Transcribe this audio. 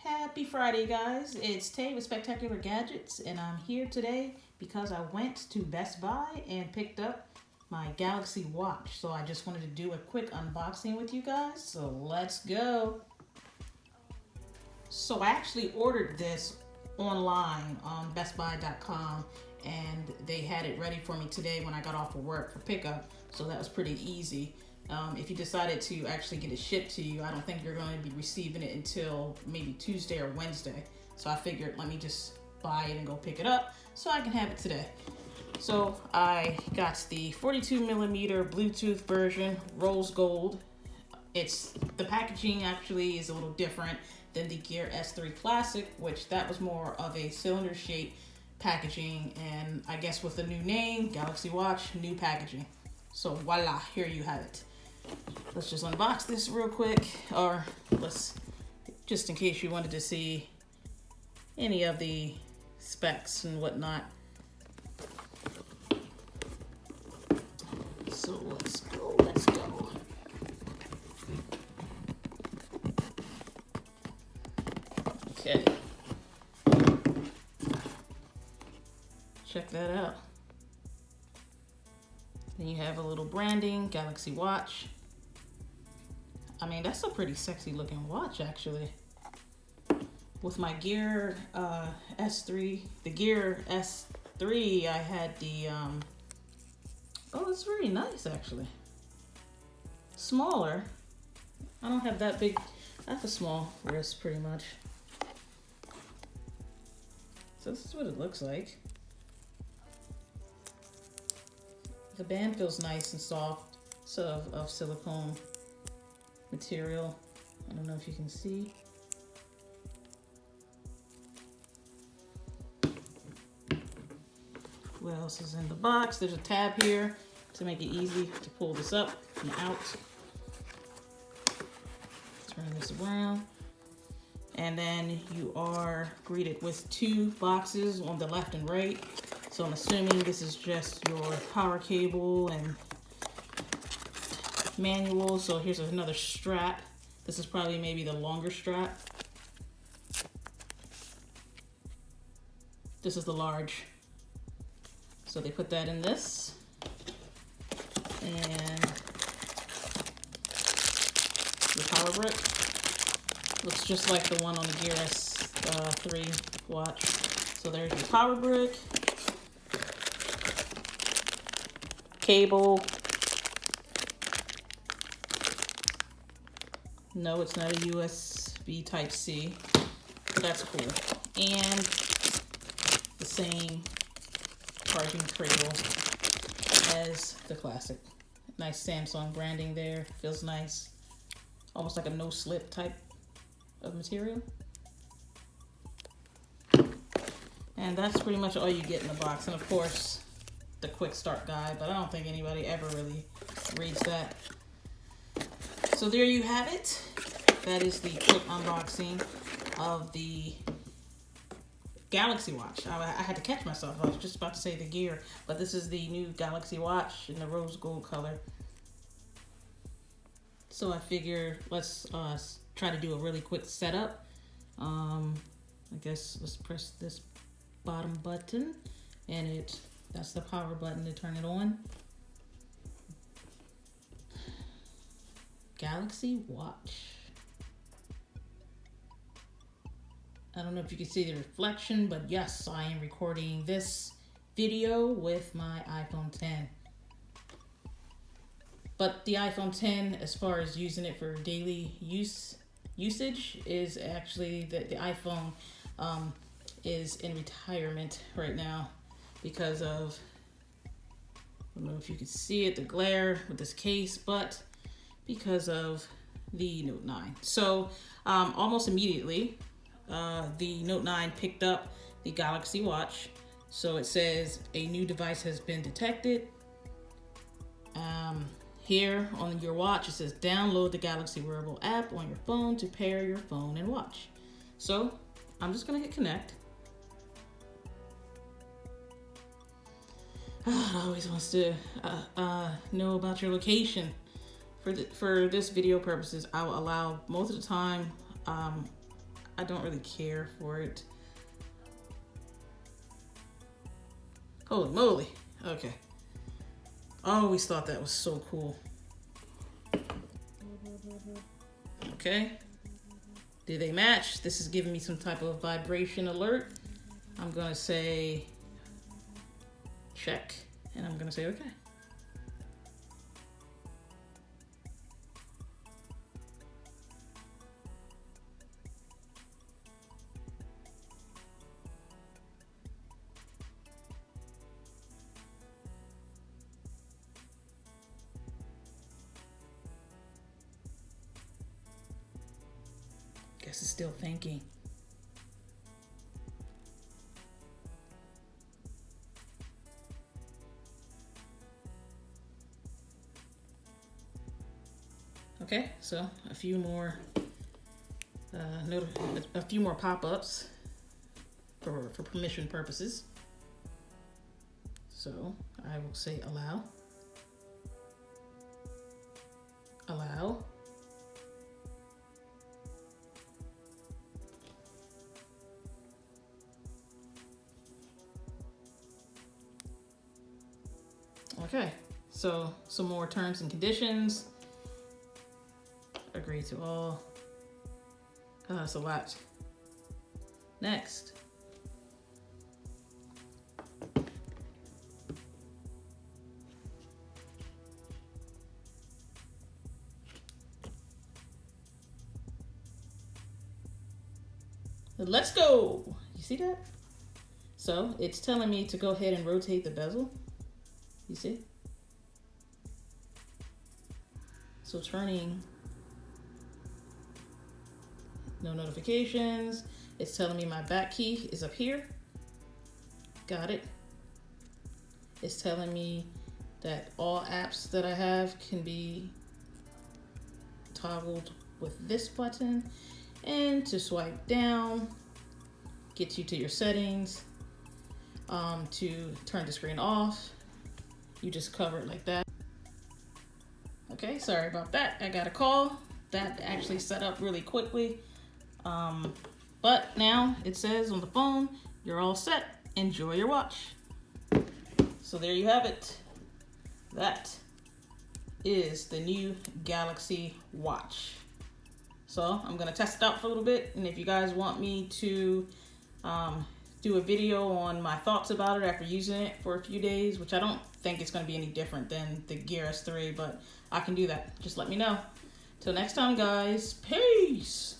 Happy Friday, guys. It's Tay with Spectacular Gadgets, and I'm here today because I went to Best Buy and picked up my Galaxy Watch. So I just wanted to do a quick unboxing with you guys. So let's go. So I actually ordered this online on bestbuy.com, and they had it ready for me today when I got off of work for pickup. So that was pretty easy. If you decided to actually get it shipped to you, I don't think you're going to be receiving it until maybe Tuesday or Wednesday. So I figured, let me just buy it and go pick it up so I can have it today. So I got the 42 millimeter Bluetooth version, rose gold. The packaging actually is a little different than the Gear S3 Classic, which that was more of a cylinder shape packaging, and I guess with the new name, Galaxy Watch, new packaging. So voila, here you have it. Let's just unbox this real quick, or just in case you wanted to see any of the specs and whatnot. So let's go. Okay. Check that out. Then you have a little branding, Galaxy Watch. I mean, that's a pretty sexy looking watch, actually. With my Gear S3, the Gear S3, I had the, oh, it's very nice, actually. Smaller. I don't have that big, that's a small wrist, pretty much. So this is what it looks like. The band feels nice and soft, sort of silicone material. I don't know if you can see. What else is in the box? There's a tab here to make it easy to pull this up and out. Turn this around. And then you are greeted with two boxes on the left and right. So I'm assuming this is just your power cable and manual. So here's another strap. This is probably maybe the longer strap. This is the large. So they put that in this. And the power brick looks just like the one on the Gear S3 watch. So there's your power brick. Cable. No, it's not a USB Type-C, but that's cool. And the same charging cradle as the Classic. Nice Samsung branding there, feels nice. Almost like a no-slip type of material. And that's pretty much all you get in the box. And of course, the quick start guide, but I don't think anybody ever really reads that. So there you have it. That is the quick unboxing of the Galaxy Watch. I had to catch myself. I was just about to say the Gear, but this is the new Galaxy Watch in the rose gold color. So I figure let's try to do a really quick setup. I guess let's press this bottom button, and that's the power button to turn it on. Galaxy Watch. I don't know if you can see the reflection, but yes, I am recording this video with my iPhone 10. But the iPhone 10, as far as using it for daily usage, is actually the iPhone is in retirement right now because of, I don't know if you can see it, the glare with this case, but because of the Note 9. So almost immediately, the Note 9 picked up the Galaxy Watch. So it says a new device has been detected. Here on your watch, it says download the Galaxy Wearable app on your phone to pair your phone and watch. So I'm just gonna hit connect. It always wants to know about your location. For this video purposes, I will allow most of the time I don't really care for it. Holy moly. Okay. I always thought that was so cool. Okay. Do they match? This is giving me some type of vibration alert. I'm gonna say check, and I'm gonna say okay. Guess it's still thinking. Okay, so a few more pop-ups for permission purposes. So I will say allow. Allow. Okay, so some more terms and conditions. Agree to all. That's a lot. Next. Let's go. You see that? So it's telling me to go ahead and rotate the bezel. You see? So turning, no notifications. It's telling me my back key is up here. Got it. It's telling me that all apps that I have can be toggled with this button. And to swipe down, gets you to your settings. To turn the screen off, you just cover it like that. Okay, sorry about that. I got a call. That actually set up really quickly. But now it says on the phone, you're all set. Enjoy your watch. So there you have it. That is the new Galaxy Watch. So I'm gonna test it out for a little bit, and if you guys want me to do a video on my thoughts about it after using it for a few days, which I don't think it's gonna be any different than the Gear S3, but I can do that. Just let me know. Till next time, guys, peace.